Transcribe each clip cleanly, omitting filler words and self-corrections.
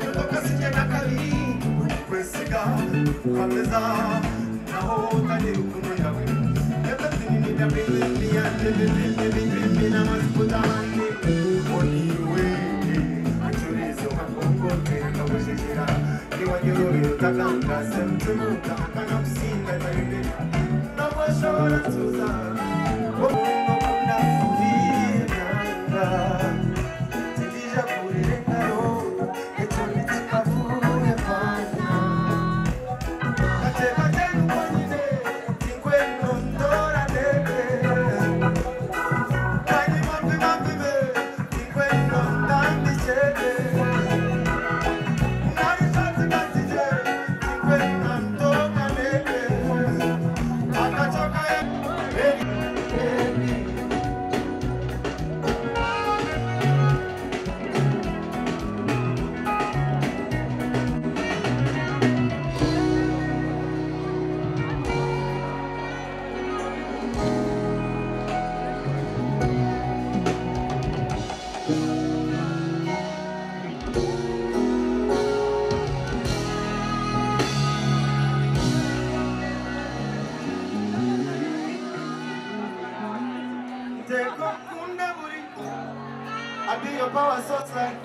Kutoka sije na kali kwesiga kwameza naho tani kuno yawe Eba tini ni baby ni ande baby na maskutani Oniwe Achurizo makongo tena wajira Ni wanyoro takanga semtumuka Kana kusinga tainde Na washora tuza Omo kuna kuhina Tidija kureka yo Eto nitika fuye pana Kateka tenu kwanine Tingwe nondora debe Kani mapi mapi me Tingwe nondandi chede Nari shati kati je Tingwe nondoka debe Akachoka ya Baby Teko kunde buri I be your power source like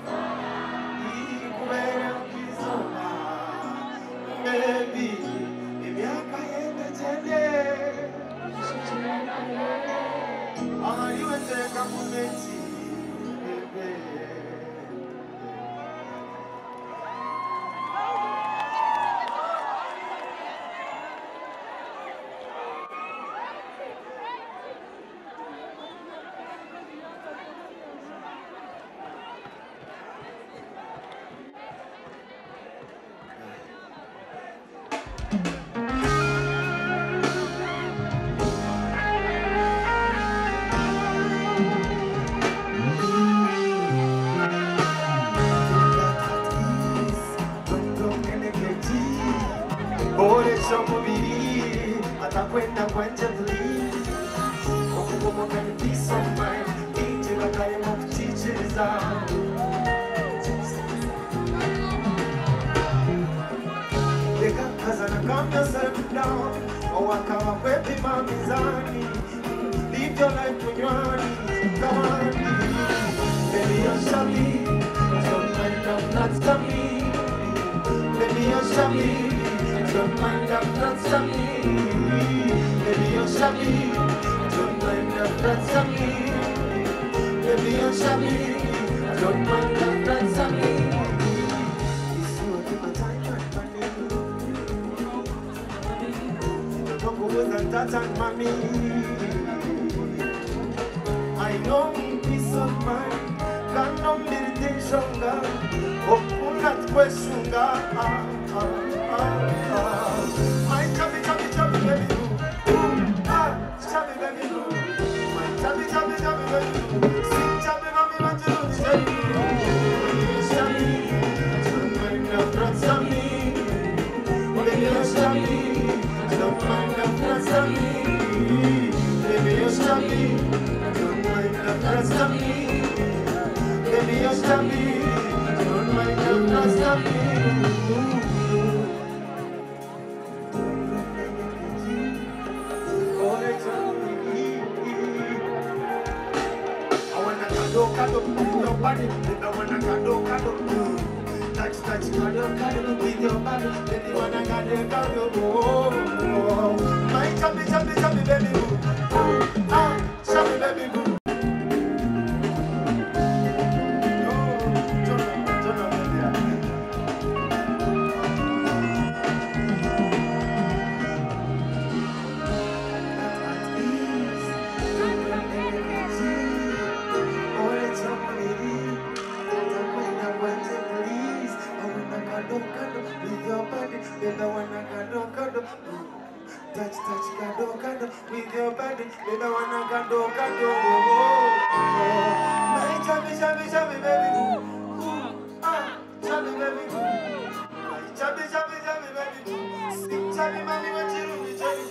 Ikubere ukizona Baby Imiaka yende jende Ama iwe teka kumeti Baby Bore shomubiri atakwenda kwanje please Okubomoka ni peace of mind Inje bakare mu kuchichiriza Deka kazana calm yourself down Owakawa kwepi mamizani Live your life kunywani Come on Baby you're shabby Don't mind I'm not stabby Baby you're shabby Don't mind I'm not stabby Baby you're shabby Don't mind I'm not stabby Baby you're shabby Don't mind I'm not stabby It's you take my time and money Don't go with that and mommy I know peace of mind Kano meditation Okunat kwesunga My chubby chubby chubby baby chubby baby My chubby chubby chubby baby Sweet chubby mommy want you to say Chubby Don't mind the front of me Baby you're chubby Don't mind the front of me Baby you're chubby Don't mind the front of me Baby you're chubby Don't mind the front of me Kado, your body, baby, wanna kado, touch, kado, with your body, baby, wanna kado, my chubby, baby, boo, chubby, baby, boo. With your body, baby, wanna kado, touch, kado, with your body, baby, wanna kado, my chubby, baby, chubby, baby, my chubby, baby, sing chubby, mommy, what you do, chubby.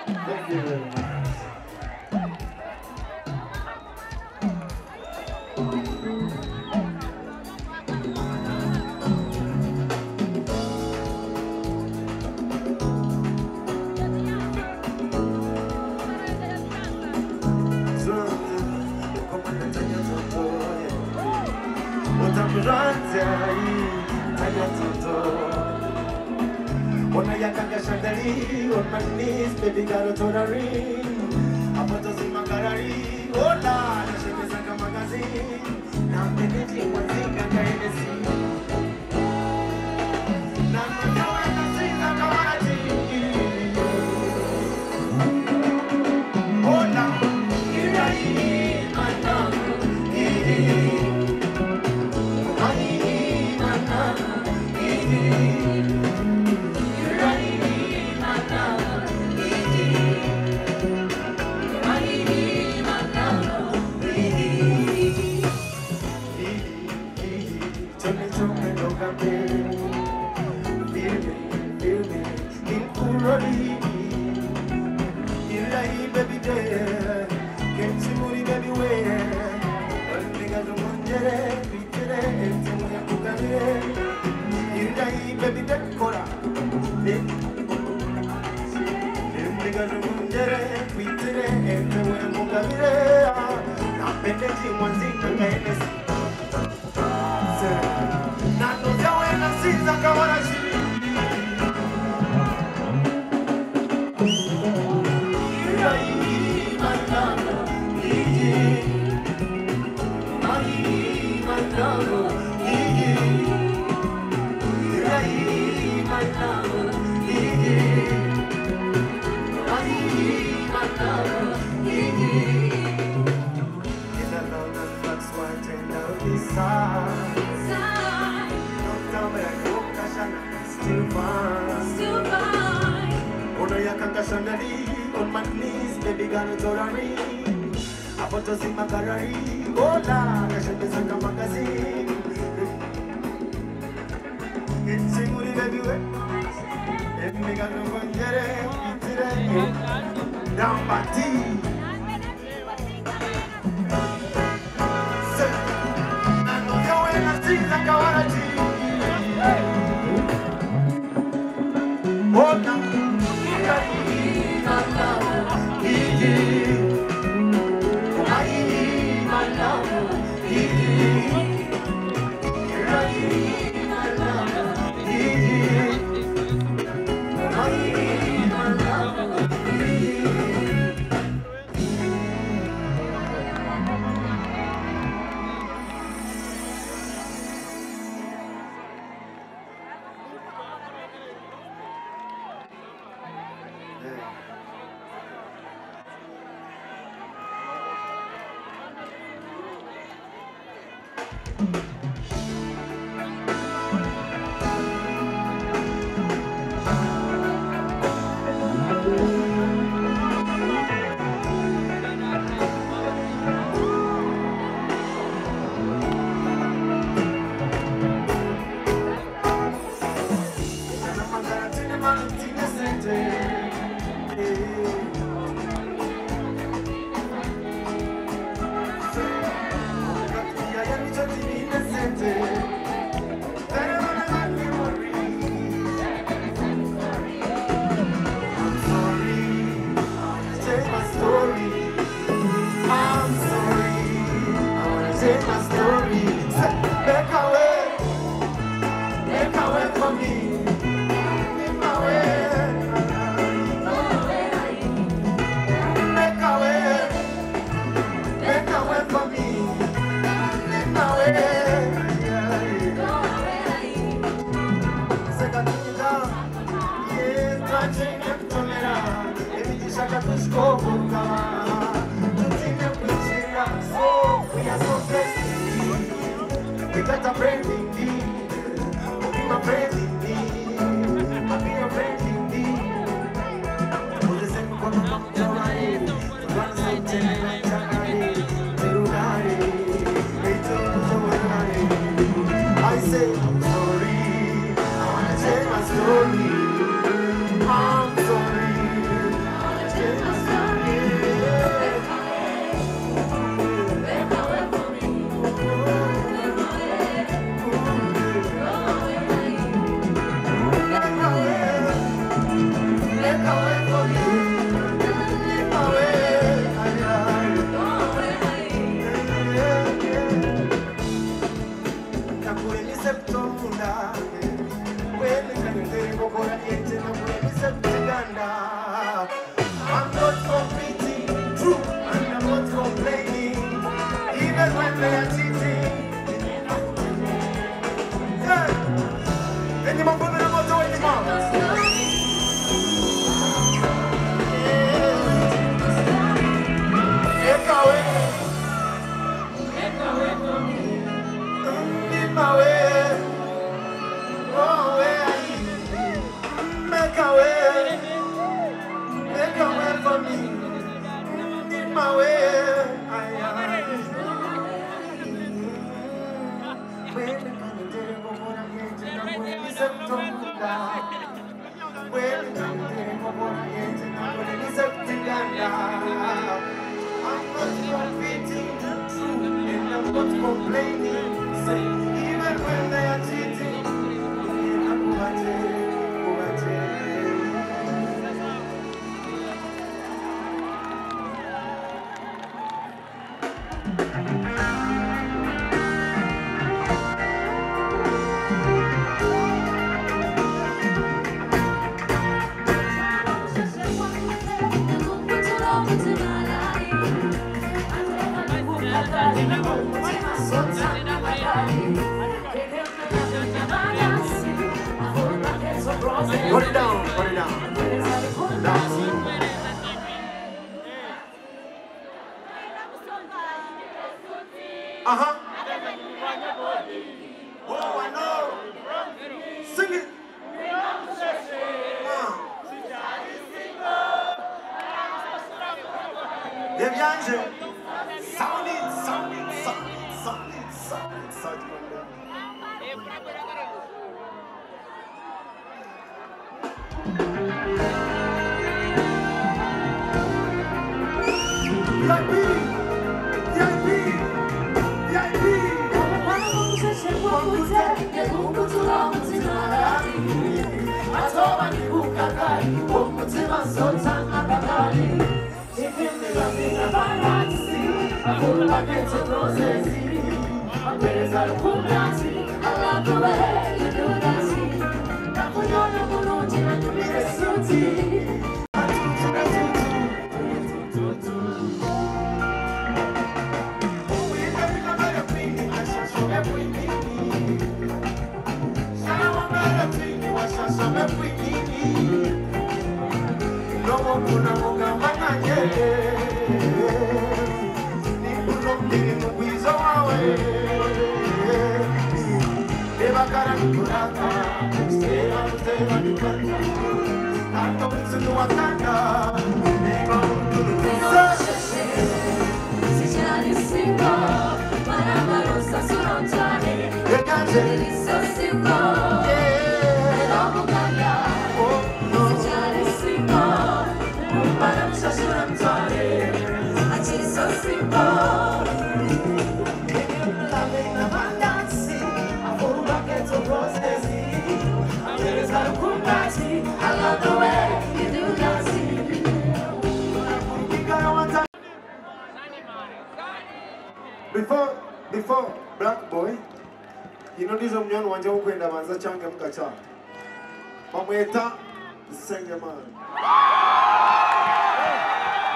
Thank you very much. When I got a chandelier on my knees, baby got a tolerary. I put us in my gallery. Oh, Lord, I should be like a magazine. Now I'm thinking one thing I can't see. Now I'm going to see the quality. Oh, Lord, here I am, my love. On my knees, baby, gonna tolerate. I put us in my gallery. Oh, Lord, I should be like a magazine. It's a good baby. If we got no one get it, down by tea. I know you're in a street like a water. Oh, no. We got a friend indeed. Be my friend indeed. I'll be your friend indeed. Put the same one on the line. Run something like Chagari. Terunari. I say I'm sorry. I wanna tell my story. I'm sorry. man, put them out, wait, man. Make a way. In my way. Oh, way. Make a way. Make a way for me. In my way. I'm not competing, and I'm not complaining. Say, even when they are cheating, I'm Put it down, put it down. Uh-huh. Oh, I know. Sing it. Devianje. Sound it, sound it, sound it, sound it, sound it, sound it. Before Black Boy, you know this one wanja ukwenda manza change mkacha. Mamweta Sengeman.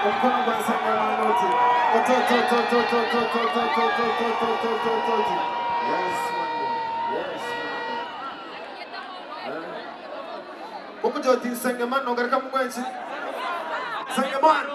Mkono kwa Sengeman oti. Yes man. Yes man. Uko joti Sengeman no garaka mwenchi. Sengeman.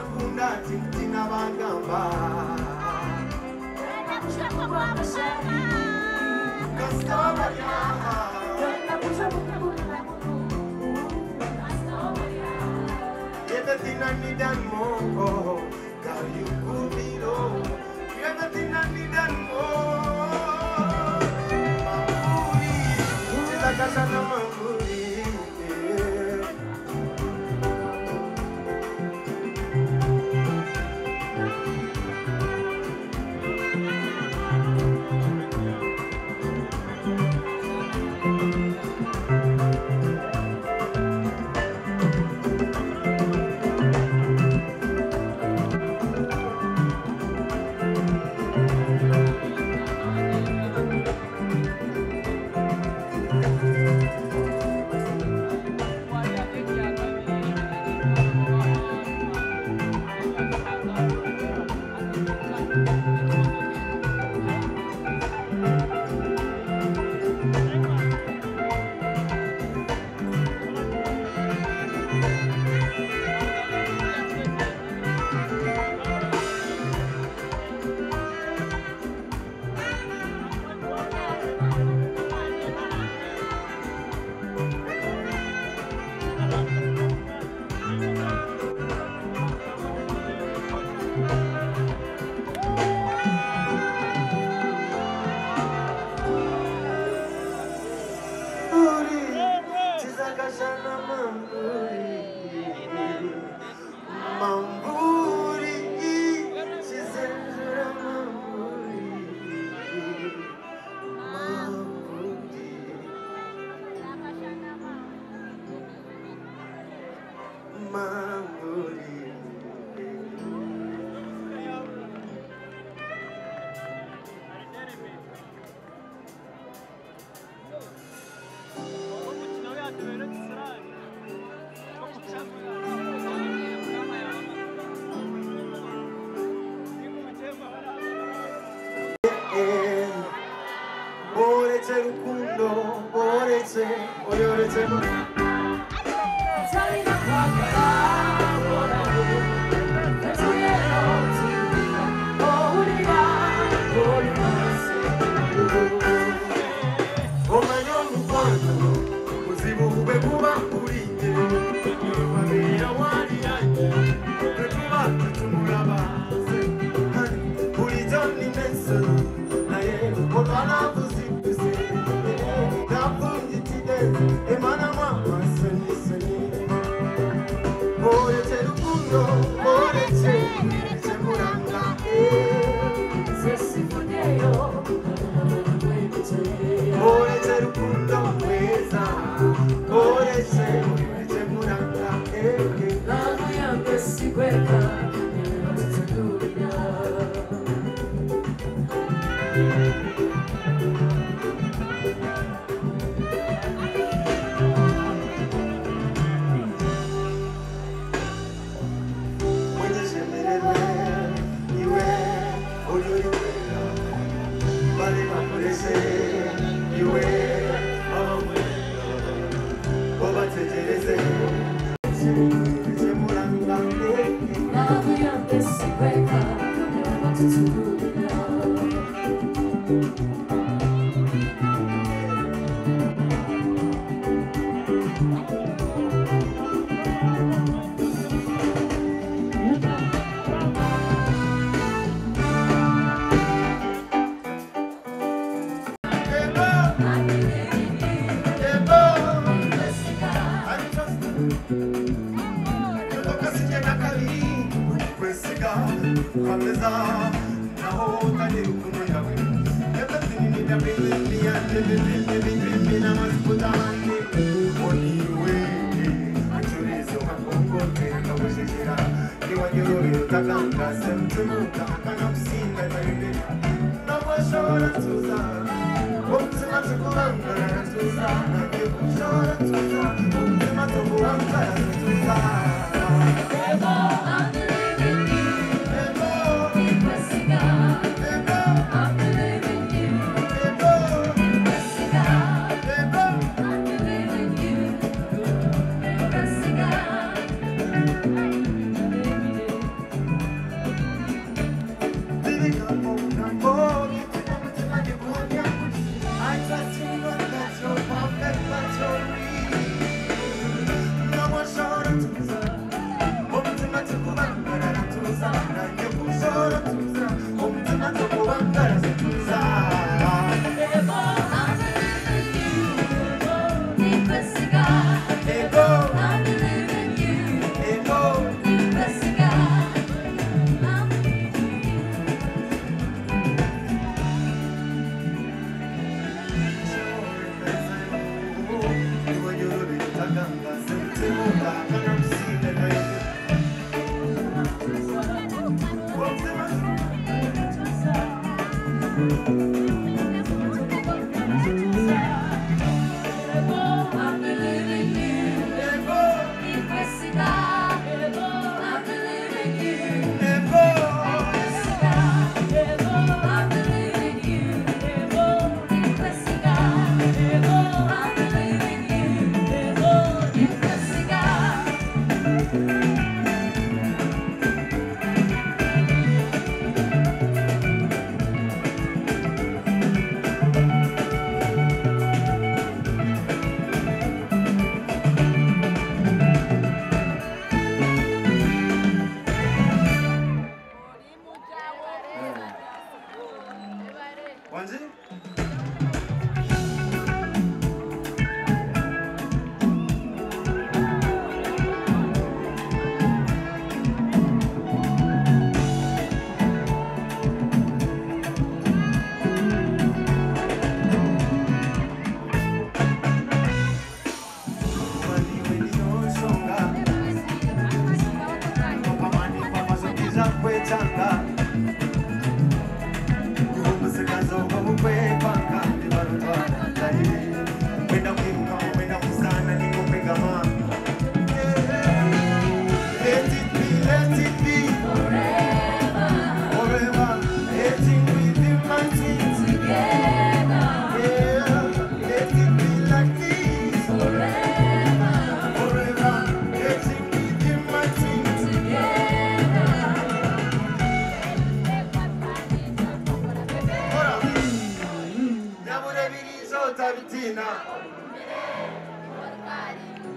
nkunda tina bagamba Kastomaria Everything I need and more Girl you could be low Everything I need and more Mamuri Chizakashana mamuri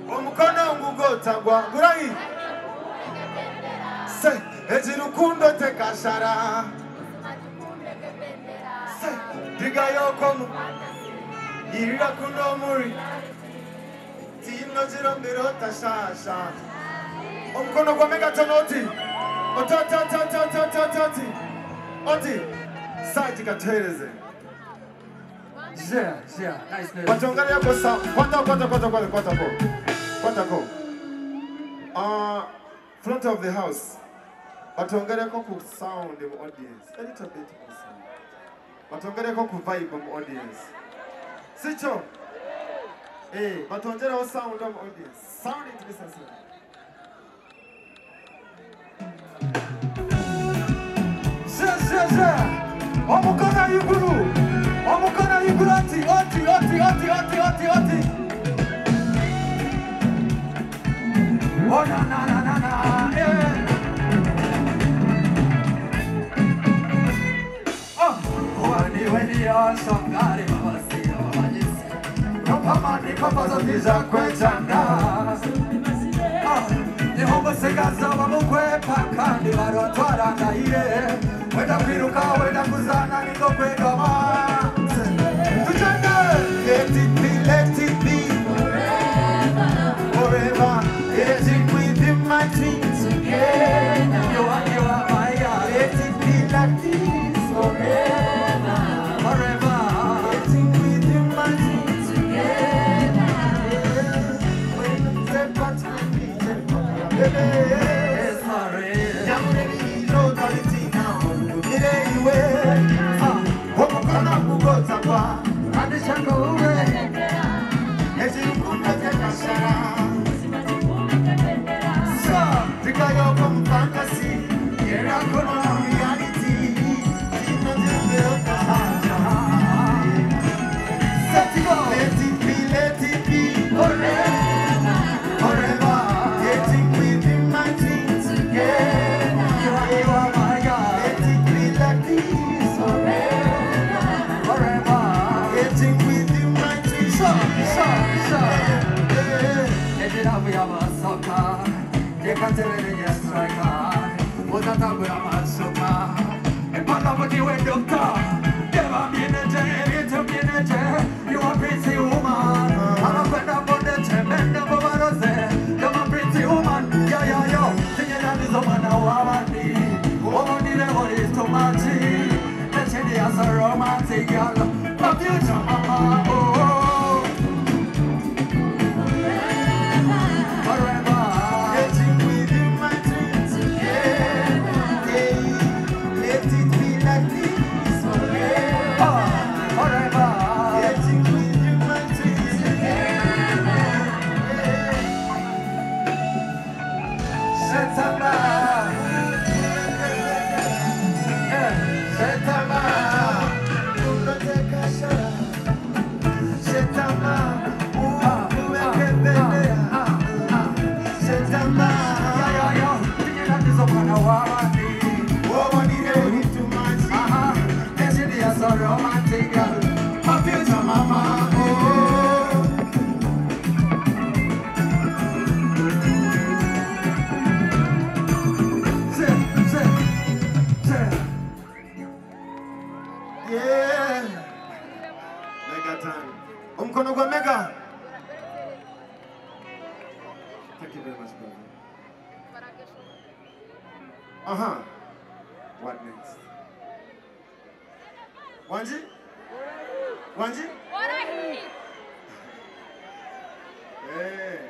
Omukono ngugotagwa Burayi Se ejirukundo tekashara Se diga yokomu Irira kuno muri Tino jirombiro tashasha Omukono kwa mega tonoti Otati Oti Saiti katereze Yeah, nice. Watongani yako sa Kwata front of the house. Watongani yako ku sound the audience. A little bit more sound. Watongani yako ku vibe of audience. Sicho. Watongani yako sound of audience. Sound it listen. Omukona yuguru. Omukona yuguru oti. Oh na, yeah. Oh, when you are somebody, Pamani Papa Visa Quetanga. The Homosegas of Mukwe Pakandi Marotara Naire. When the Piruka, when the Kuzana, and the Pegama. Let it be forever. Let it within my dreams again. You are my God. Let it be like this forever. Let it within my dreams again. When the touch me, it's sorry. I'm ready to go now. Anyway, I'm gonna go to and the shango away. As you come back to Kashara. So, the guy from fantasy, here I go on reality. Set it go. Let it be forever. Let it within my dreams again. You are my God. Let it be like this forever. Getting within my dreams. Get it up, we have a soccer. You can't tell it in your striker. What a time we have a soccer. And part of the way, doctor. Never been a jet, you are pretty woman. I'm a friend of the gem and never was there. You're a pretty woman. Yo. Thinking that is a man now, I want me. Woman, the level is too much. Let's say there's a romantic girl. My future mama, forever. Getting within my dreams again. Let it be like this forever. Getting within my dreams again. Setamba. Setamba. What next? Wanji? Wanji? What I need? Hey.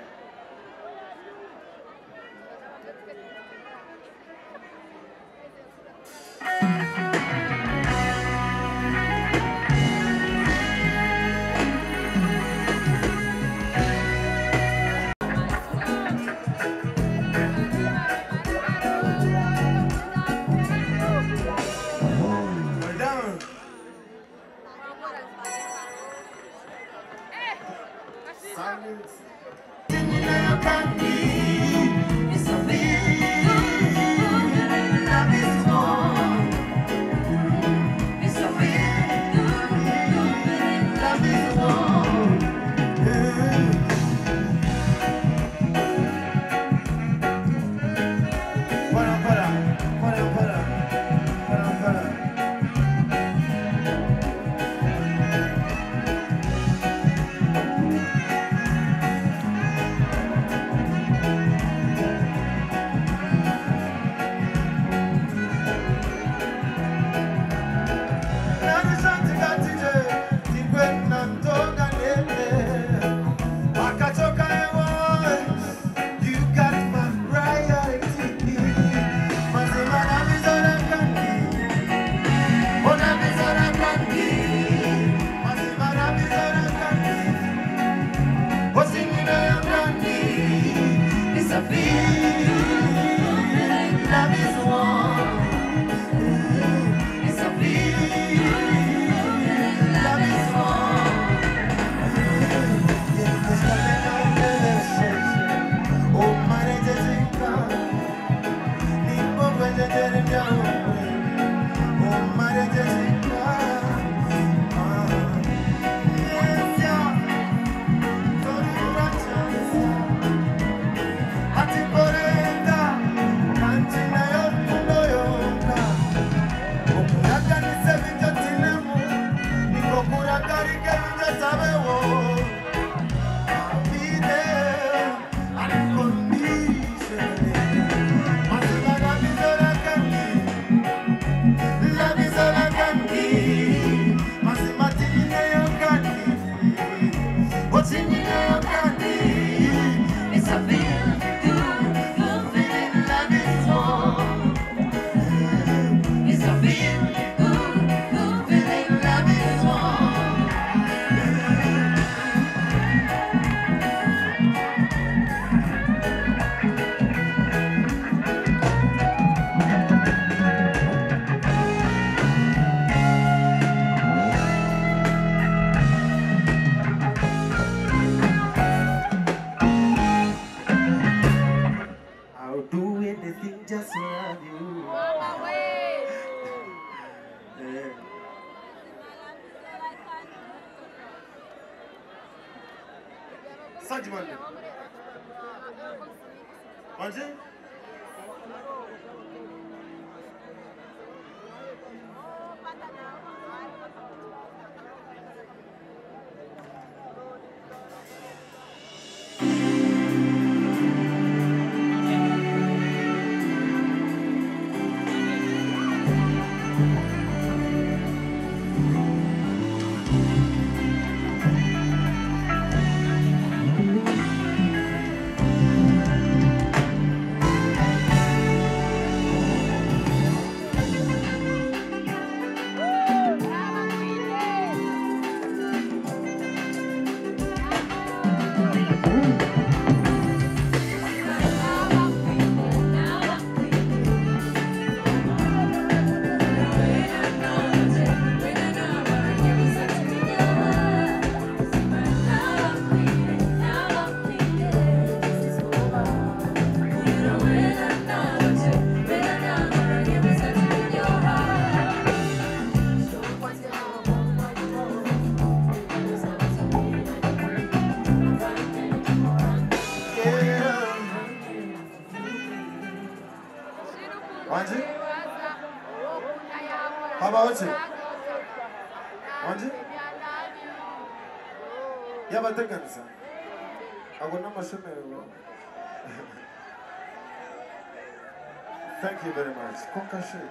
Thank you very much. Konkashi.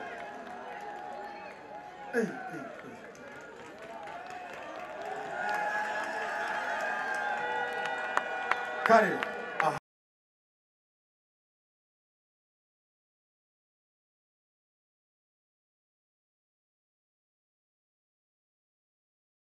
Hey, hey, hey. Kari.